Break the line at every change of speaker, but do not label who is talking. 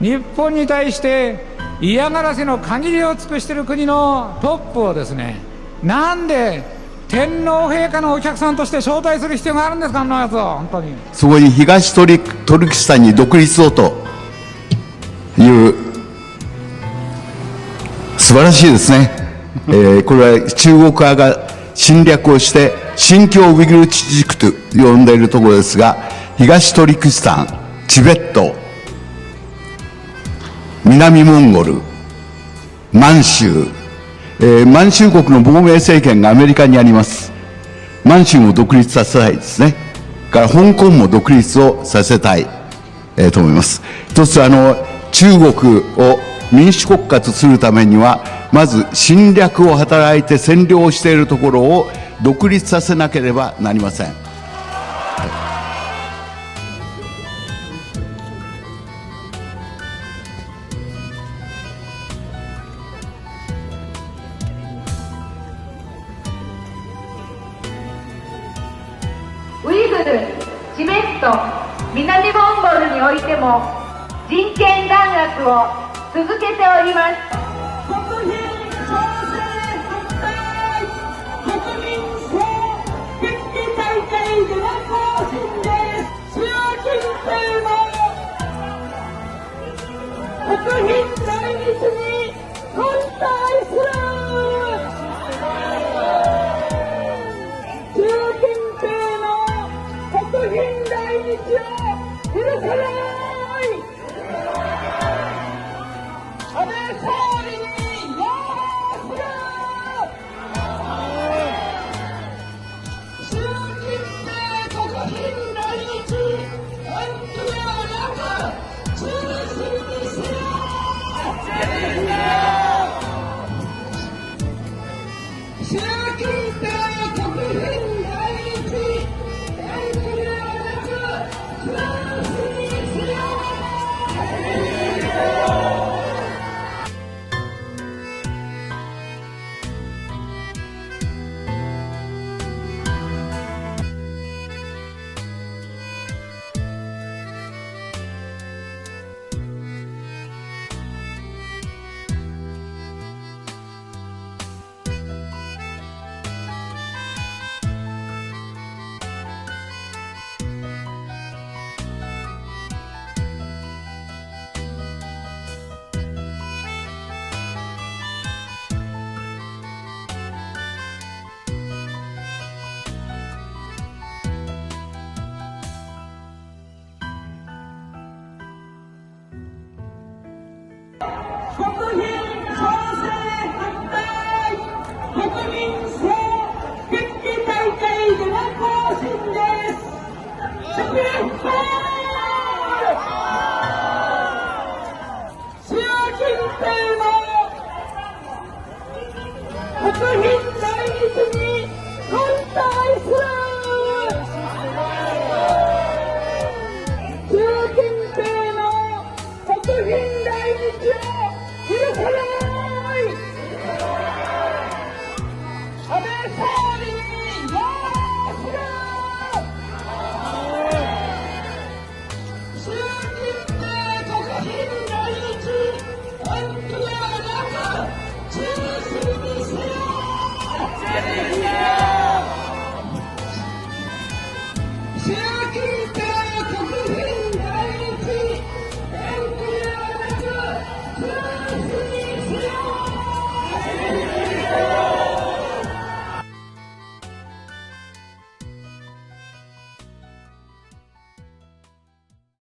日本に対して嫌がらせの限りを尽くしている国のトップをですね、なんで天皇陛下のお客さんとして招待する必要があるんですか、あんなやつを。本当に
そこに東トルキスタンに独立をという素晴らしいですね。これは中国側が侵略をして新疆ウイグル自治区と呼んでいるところですが、東トルキスタン、チベット、南モンゴル、満州、満州国の亡命政権がアメリカにあります。満州も独立させたいですね。から香港も独立をさせたい、と思います。一つ中国を民主国家とするためには、まず侵略を働いて占領しているところを独立させなければなりません。
ウイグル、チベット、南モンゴルにおいても人権弾圧を続けております。
国民総制反対、国民総決起大会デモ行進です。習近平の国賓来日に反対する。習近平の国賓来日を許さない。安倍総理に擁する。習近平国賓来日、延期ではなく中止にしろ。習近平国賓来日、延期ではなく中止にしろ。国賓総制反対、国民総決起大会デモ行進です。祝福習近平の国賓来日に反対する。習近平の国賓来日を許さない。安倍総理に擁する。習近平国賓来日、延期ではなく中止にしろ。習近平